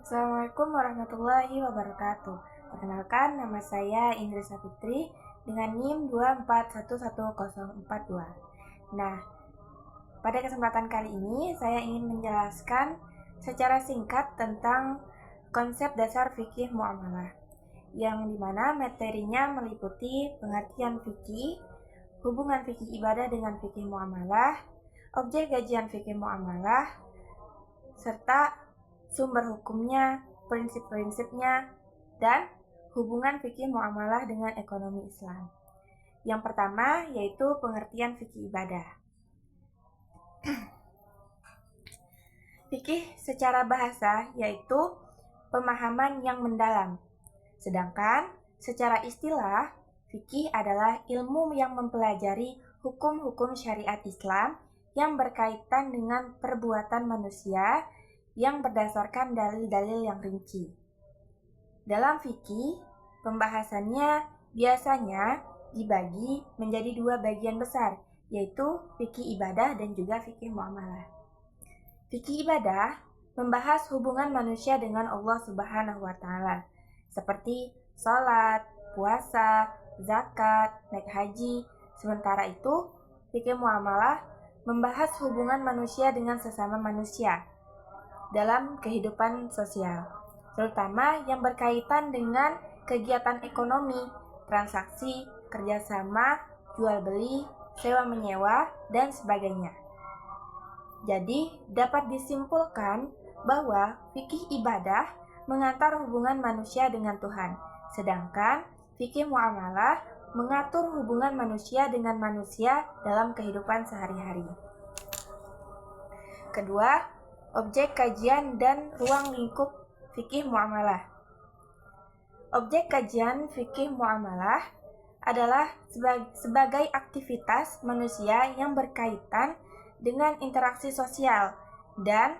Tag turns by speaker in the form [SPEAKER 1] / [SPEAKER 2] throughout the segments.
[SPEAKER 1] Assalamualaikum warahmatullahi wabarakatuh. Perkenalkan, nama saya Indri Sapitri dengan NIM 2411042. Nah, pada kesempatan kali ini saya ingin menjelaskan secara singkat tentang konsep dasar fikih muamalah, yang dimana materinya meliputi pengertian fikih, hubungan fikih ibadah dengan fikih muamalah, objek kajian fikih muamalah, serta sumber hukumnya, prinsip-prinsipnya, dan hubungan fikih muamalah dengan ekonomi Islam. Yang pertama yaitu pengertian fikih ibadah. Fikih secara bahasa yaitu pemahaman yang mendalam. Sedangkan secara istilah, fikih adalah ilmu yang mempelajari hukum-hukum syariat Islam yang berkaitan dengan perbuatan manusia yang berdasarkan dalil-dalil yang rinci. Dalam fikih, pembahasannya biasanya dibagi menjadi dua bagian besar, yaitu fikih ibadah dan juga fikih muamalah. Fikih ibadah membahas hubungan manusia dengan Allah Subhanahu wa Ta'ala, seperti sholat, puasa, zakat, naik haji. Sementara itu, fikih muamalah membahas hubungan manusia dengan sesama manusia dalam kehidupan sosial, terutama yang berkaitan dengan kegiatan ekonomi, transaksi, kerjasama, jual beli, sewa menyewa, dan sebagainya. Jadi, dapat disimpulkan bahwa fikih ibadah mengantar hubungan manusia dengan Tuhan, sedangkan fikih muamalah mengatur hubungan manusia dengan manusia dalam kehidupan sehari-hari. Kedua, objek kajian dan ruang lingkup fikih muamalah. Objek kajian fikih muamalah adalah sebagai aktivitas manusia yang berkaitan dengan interaksi sosial dan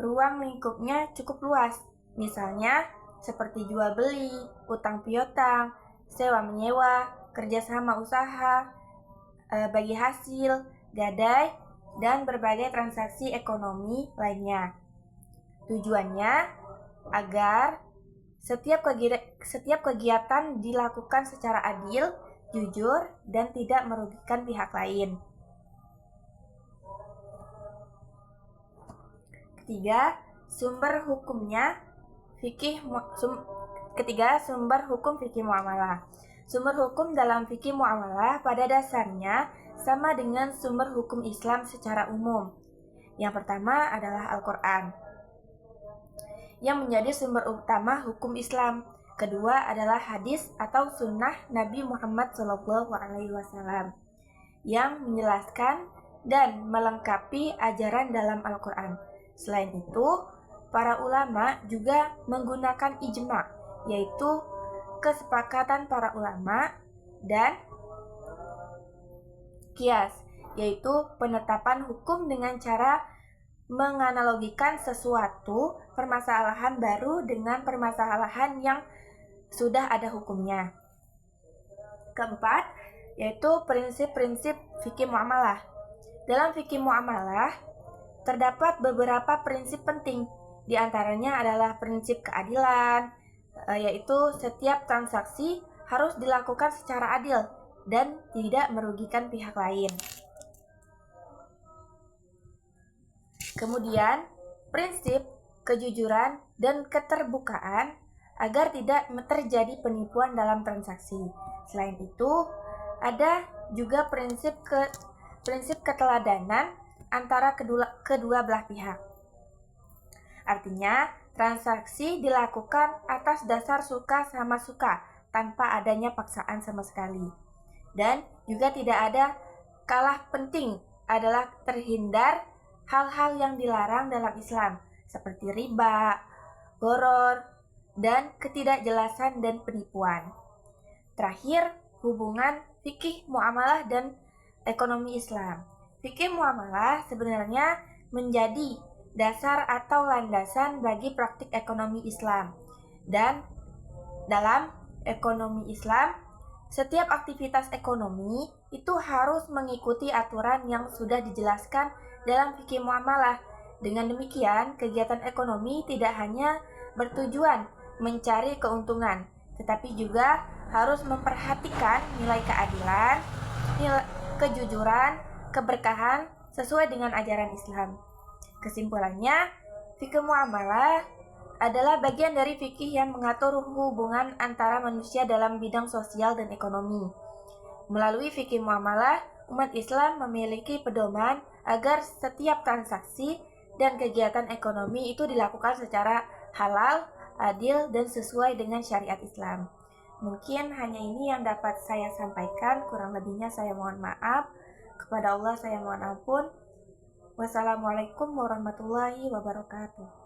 [SPEAKER 1] ruang lingkupnya cukup luas. Misalnya seperti jual beli, utang piutang, sewa menyewa, kerjasama usaha, bagi hasil, gadai, dan berbagai transaksi ekonomi lainnya. Tujuannya agar setiap kegiatan dilakukan secara adil, jujur, dan tidak merugikan pihak lain. Ketiga, sumber hukum fikih muamalah. Sumber hukum dalam fikih muamalah pada dasarnya sama dengan sumber hukum Islam secara umum. Yang pertama adalah Al-Quran, yang menjadi sumber utama hukum Islam. Kedua adalah hadis atau sunnah Nabi Muhammad SAW yang menjelaskan dan melengkapi ajaran dalam Al-Quran. Selain itu, para ulama juga menggunakan ijma, yaitu kesepakatan para ulama, dan qiyas, yaitu penetapan hukum dengan cara menganalogikan sesuatu permasalahan baru dengan permasalahan yang sudah ada hukumnya. Keempat, yaitu prinsip-prinsip fikih muamalah. Dalam fikih muamalah terdapat beberapa prinsip penting. Di antaranya adalah prinsip keadilan, yaitu setiap transaksi harus dilakukan secara adil dan tidak merugikan pihak lain. Kemudian, prinsip kejujuran dan keterbukaan agar tidak terjadi penipuan dalam transaksi. Selain itu, ada juga prinsip keteladanan antara kedua belah pihak. Artinya, transaksi dilakukan atas dasar suka sama suka tanpa adanya paksaan sama sekali. Dan juga tidak ada kalah penting adalah terhindar hal-hal yang dilarang dalam Islam seperti riba, gharar, dan ketidakjelasan dan penipuan. Terakhir, hubungan fikih muamalah dan ekonomi Islam. Fikih muamalah sebenarnya menjadi dasar atau landasan bagi praktik ekonomi Islam. Dan dalam ekonomi Islam, setiap aktivitas ekonomi itu harus mengikuti aturan yang sudah dijelaskan dalam fikih muamalah. Dengan demikian, kegiatan ekonomi tidak hanya bertujuan mencari keuntungan, tetapi juga harus memperhatikan nilai keadilan, nilai kejujuran, keberkahan sesuai dengan ajaran Islam. Kesimpulannya, fikih muamalah adalah bagian dari fikih yang mengatur hubungan antara manusia dalam bidang sosial dan ekonomi. Melalui fikih muamalah, umat Islam memiliki pedoman agar setiap transaksi dan kegiatan ekonomi itu dilakukan secara halal, adil, dan sesuai dengan syariat Islam. Mungkin hanya ini yang dapat saya sampaikan, kurang lebihnya saya mohon maaf. Kepada Allah saya mohon ampun. Wassalamualaikum warahmatullahi wabarakatuh.